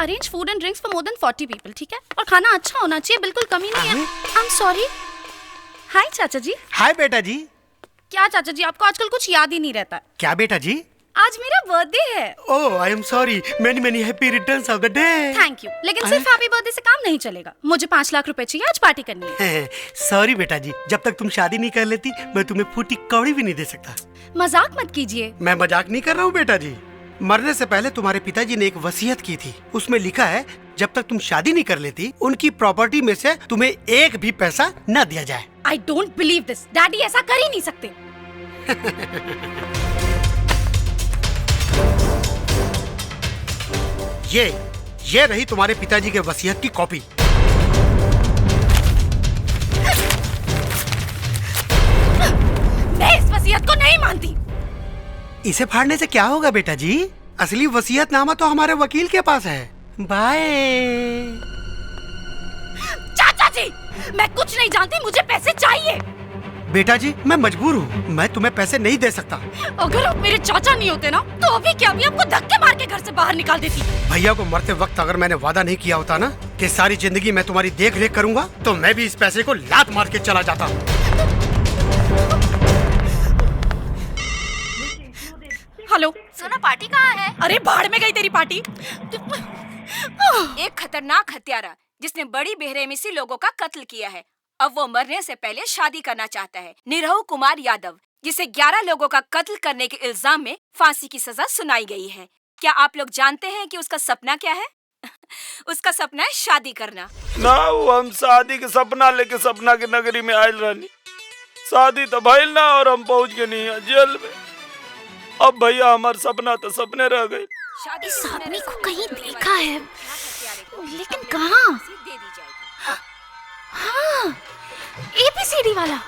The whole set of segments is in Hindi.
Arrange food and drinks for more than 40 people, ठीक है? और खाना अच्छा होना चाहिए, बिल्कुल कमी नहीं है। आई एम सॉरी। हाय चाचा जी। हाय बेटा जी। क्या चाचा जी, आपको आजकल कुछ याद ही नहीं रहता? क्या बेटा जी? आज मेरा बर्थडे है। Oh I am sorry, many many happy returns of the day. Thank you, लेकिन सिर्फ हैप्पी बर्थडे से काम नहीं चलेगा। मुझे 5 लाख रुपए चाहिए, आज पार्टी करनी है। सॉरी बेटा जी, जब तक तुम शादी नहीं कर लेती मैं तुम्हें फूटी कौड़ी भी नहीं दे सकता। मजाक मत कीजिए। मैं मजाक नहीं कर रहा हूँ बेटा जी। मरने से पहले तुम्हारे पिताजी ने एक वसीयत की थी, उसमें लिखा है जब तक तुम शादी नहीं कर लेती उनकी प्रॉपर्टी में से तुम्हें एक भी पैसा न दिया जाए। I don't believe this. Daddy ऐसा कर ही नहीं सकते। ये रही तुम्हारे पिताजी के वसीयत की कॉपी। मैं इस वसीयत को नहीं मानती। इसे फाड़ने से क्या होगा बेटा जी? असली वसीयतनामा तो हमारे वकील के पास है। बाय। चाचा जी, मैं कुछ नहीं जानती, मुझे पैसे चाहिए। बेटा जी मैं मजबूर हूँ, मैं तुम्हें पैसे नहीं दे सकता। अगर आप मेरे चाचा नहीं होते ना तो अभी क्या अभी आपको धक्के मार के घर से बाहर निकाल देती। भैया को मरते वक्त अगर मैंने वादा नहीं किया होता ना कि सारी जिंदगी मैं तुम्हारी देख रेख करूँगा तो मैं भी इस पैसे को लात मार के चला जाता। हेलो, सुनो पार्टी कहाँ है? अरे भाड़ में गई तेरी पार्टी। एक खतरनाक हत्यारा जिसने बड़ी बेरहमी से लोगों का कत्ल किया है, अब वो मरने से पहले शादी करना चाहता है। निरहु कुमार यादव, जिसे 11 लोगों का कत्ल करने के इल्जाम में फांसी की सजा सुनाई गई है। क्या आप लोग जानते हैं कि उसका सपना क्या है? उसका सपना है शादी करना। ना हम शादी के सपना लेके सपना की नगरी में आयल रहनी, शादी तो भइल ना और हम पहुंच गए नहीं जेल में। अब भैया हमार सपना तो सपने रह गए। इस आदमी को कहीं देखा है, लेकिन कहाँ? हाँ, ABCD वाला।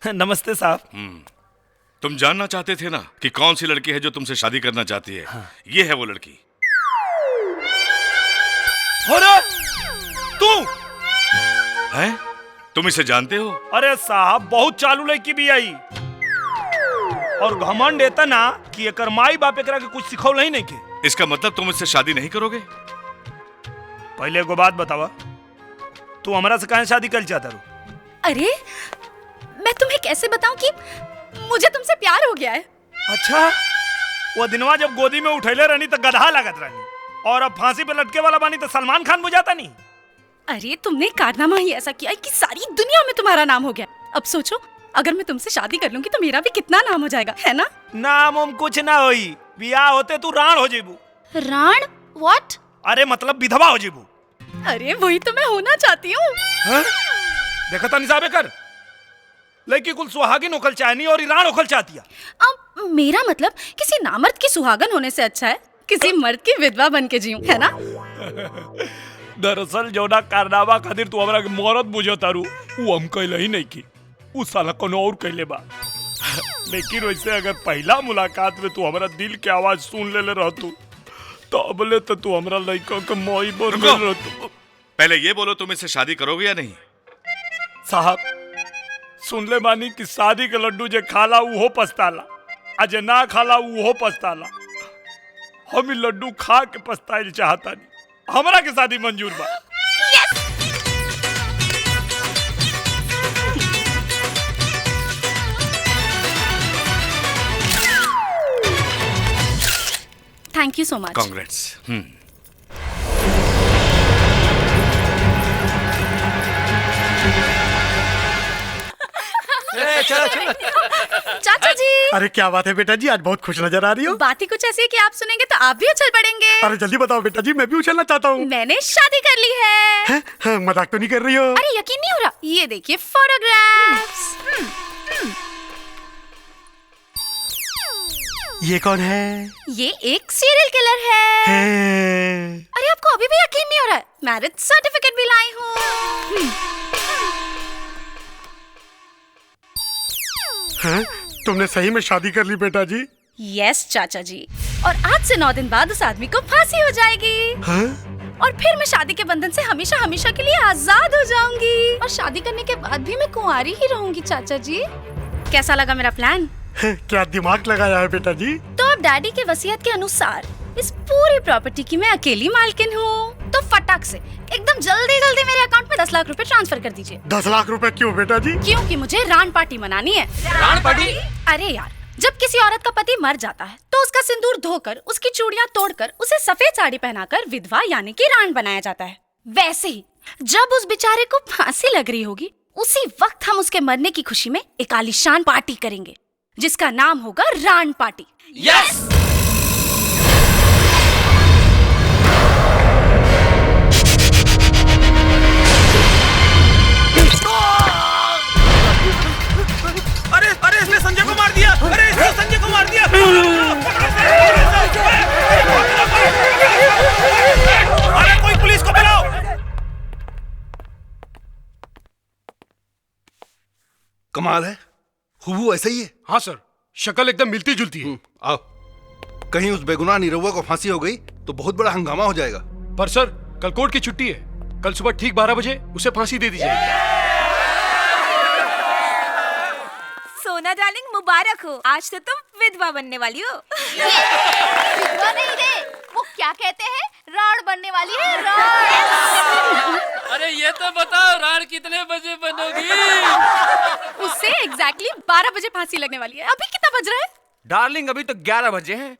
नमस्ते साहब। तुम जानना चाहते थे ना कि कौन सी लड़की है जो तुमसे शादी करना चाहती है? हाँ। ये है वो लड़की। अरे तू है? तुम इसे जानते हो? अरे साहब बहुत चालू लड़की भी आई और घमंड एता ना कि एकर माई बाप एकरा के कुछ सिखौल नहीं के। इसका मतलब तुम इससे शादी नहीं करोगे? पहले एगो बात बतावा, तू हमरा से काहे शादी कर चाहता रू? अरे मैं तुम्हें कैसे बताऊं कि मुझे तुमसे प्यार हो गया है। अच्छा, वो दिनवा जब गोदी में उठैले रहनी तो गधा लागत रहनी और अब फांसी पे लटके वाला बानी तो सलमान खान बुझाता नहीं। अरे तुमने कारनामा ही ऐसा किया कि सारी दुनिया में तुम्हारा नाम हो गया। अब सोचो, अगर मैं तुमसे शादी कर लूंगी तो मेरा भी कितना नाम हो जाएगा, है ना? नाम हम कुछ ना होई, बियाह होते तू राण हो जेबू। राण? व्हाट? अरे मतलब विधवा हो जेबू। अरे वही तो मैं होना चाहती हूँ। देखा था निसाबे कर, लड़की कुल सुहागिन होकल चाहनी और राण होकल चाहती है। अब मेरा मतलब किसी नामर्द की सुहागन होने से अच्छा है किसी मर्द की विधवा बन के जीऊं, है ना? दरअसल जोना कारनामा खातिर तू हमरा के मौरत बुझो तारू, वो हम कहले ही नहीं की, उ साला कोनो और कहले बा। लेकिन वैसे अगर पहला मुलाकात में तू हमरा दिल के आवाज सुन लेले रहतू तो अबले तो तू हमरा लड़का के मोई बन गल रहतू। पहले ये बोलो तुम इससे शादी करोगे या नहीं? साहब सुन ले बानी कि शादी के लड्डू जे खाला वो पछताला, आ जे ना खाला वो पछताला। हम ई लड्डू खा के पछताइल चाहता नहीं, हमरा के शादी मंजूर बा। Thank you so much. Congrats. चलो चलो। चाचा जी। अरे क्या बात है बेटा जी, आज बहुत खुश नजर आ रही हो। बात ही कुछ ऐसी है कि आप सुनेंगे तो आप भी उछल पड़ेंगे। अरे जल्दी बताओ बेटा जी, मैं भी उछलना चाहता हूँ। मैंने शादी कर ली है। मजाक तो नहीं कर रही हो? अरे यकीन नहीं हो रहा, ये देखिए फोटोग्राफ्स। ये कौन है? ये एक सीरियल किलर है। अरे आपको अभी भी यकीन नहीं हो रहा है? मैरिज सर्टिफिकेट भी लाई हूँ। तुमने सही में शादी कर ली बेटा जी? यस चाचा जी, और आज से 9 दिन बाद उस आदमी को फांसी हो जाएगी। और फिर मैं शादी के बंधन से हमेशा हमेशा के लिए आजाद हो जाऊंगी और शादी करने के बाद भी मैं कुंवारी ही रहूंगी। चाचा जी कैसा लगा मेरा प्लान? क्या दिमाग लगाया है बेटा जी। तो अब डैडी के वसीयत के अनुसार इस पूरी प्रॉपर्टी की मैं अकेली मालकिन हूँ। तो फटाक से एकदम जल्दी जल्दी मेरे अकाउंट में 10 लाख रुपए ट्रांसफर कर दीजिए। 10 लाख रुपए क्यों बेटा जी? क्योंकि मुझे रान पार्टी मनानी है। रान पार्टी? अरे यार, जब किसी औरत का पति मर जाता है तो उसका सिंदूर धोकर, उसकी चूड़ियां तोड़कर, उसे सफेद साड़ी पहनाकर विधवा यानी कि रान बनाया जाता है। वैसे ही जब उस बेचारे को फांसी लग रही होगी, उसी वक्त हम उसके मरने की खुशी में एक आलीशान पार्टी करेंगे जिसका नाम होगा रान पार्टी। यस। अरे अरे इसने संजय को मार दिया। अरे इसने संजय को मार दिया। अरे कोई पुलिस को बुलाओ। कमाल है, हुबू ऐसा ही है। हाँ सर, शक्ल एकदम मिलती जुलती है। आओ, कहीं उस बेगुनाह निरहुआ को फांसी हो गई तो बहुत बड़ा हंगामा हो जाएगा। पर सर, कल कोर्ट की छुट्टी है। कल सुबह ठीक 12 बजे उसे फांसी दे दी जाएगी। सोना डार्लिंग, मुबारक हो, आज तो तुम विधवा बनने वाली हो। विधवा नहीं रे, वो क्या कहते हैं, राण बनने वाली है, राण। अरे ये तो बताओ, राण कितने बजे बनोगी? उससे एग्जैक्टली 12 बजे फांसी लगने वाली है। अभी कितना बज रहा है? डार्लिंग अभी तो 11 बजे हैं।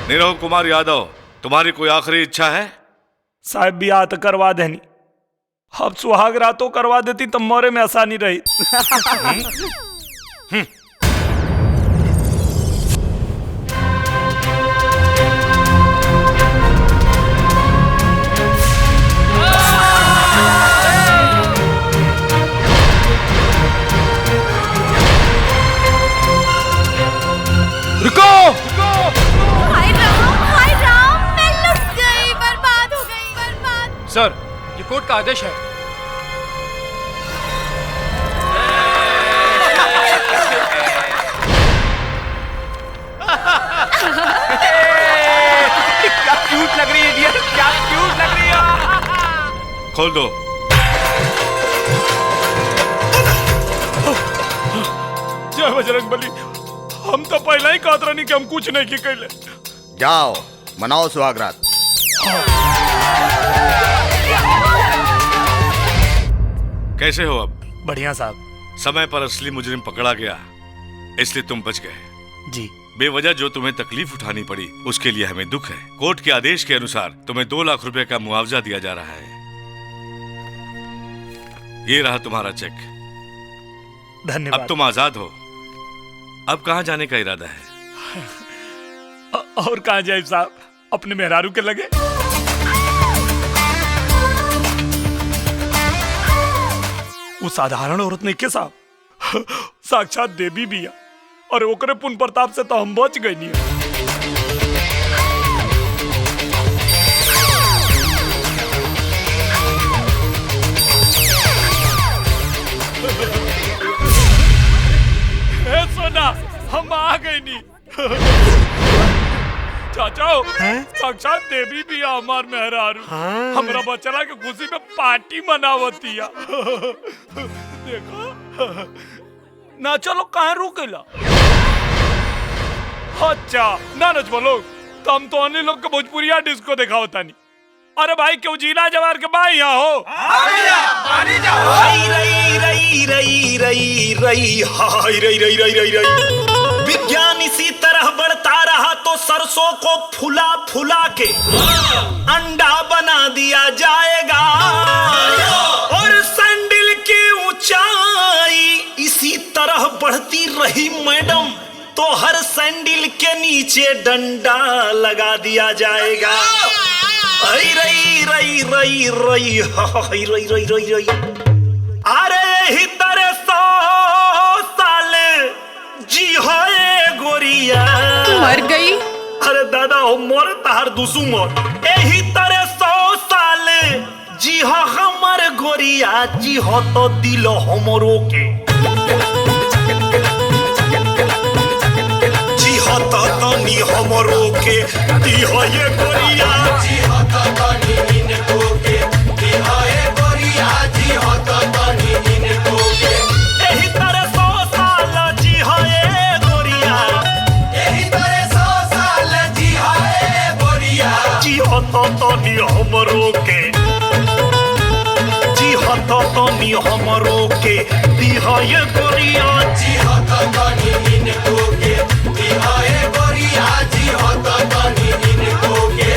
निरहु कुमार यादव, तुम्हारी कोई आखिरी इच्छा है? साहब ब्याह तो करवा देनी, अब सुहाग रातों करवा देती तो मोरे में आसानी रही। रुको! हाय राम, मैं लुट गई, बर्बाद हो गई, बर्बाद। सर, ये कोर्ट का आदेश है। क्या क्यूट लग रही है डियर, क्या क्यूट लग रही है। खोल दो। जय बजरंगबली, हम तो पहले ही कहत रहनी कि हम कुछ नहीं की कैले। जाओ मनाओ सुहागरात। कैसे हो अब? बढ़िया साहब। समय पर असली मुजरिम पकड़ा गया, इसलिए तुम बच गए। जी। बेवजह जो तुम्हें तकलीफ उठानी पड़ी उसके लिए हमें दुख है। कोर्ट के आदेश के अनुसार तुम्हें 2 लाख रुपए का मुआवजा दिया जा रहा है। ये रहा तुम्हारा चेक। धन्यवाद। अब तुम आजाद हो। अब कहाँ जाने का इरादा है? और कहाँ जाए साहब, अपने मेहरारू के लगे। वो साधारण औरत नहीं के साहब, साक्षात देवी भी है, और ओकरे पुण्य प्रताप से तो हम बच गए नहीं। सोना, हम आ गए नहीं। चाचा, साक्षात देवी भी है हमार मेहरारू। हमरा बचला के खुशी में पार्टी मनावती है। देखो ना, चलो कहाँ रुकेला। अच्छा ना नच बोलो, तो हम तो अन्य लोग के भोजपुरिया डिस्को देखा होता नहीं। अरे भाई क्यों जीना जवार के भाई यहाँ हो? विज्ञान इसी तरह बढ़ता रहा तो सरसों को फुला फुला के अंडा बना दिया जाएगा, और सैंडल की ऊंचाई इसी तरह बढ़ती रही मैडम तो हर सैंडल के नीचे डंडा लगा दिया जाएगा। आई रई रई रई रई हाय रई रई रई रई अरे ही तरह 100 साल जी होए गोरिया मर गई। अरे दादा हो मोर तार दुसु मोर एही तरह 100 साल जी हो हमर गोरिया जी हो तो दिल हमरो के जी हो तो तनी हमरो के दी हो ये गोरिया जी हो तो तनी इनको के दी हो ये गोरिया जी हो तो तनी इनको के एही तरह 100 साल जी हो ये गोरिया एही तरह 100 साल जी हो ये गोरिया जी हो तो तनी हमरो के जी हो तो तनी हमरो के दी हो ये गोरिया जी हो तो तनी इनको के दी हो ये गोरिया जी हो तो तनी इनको के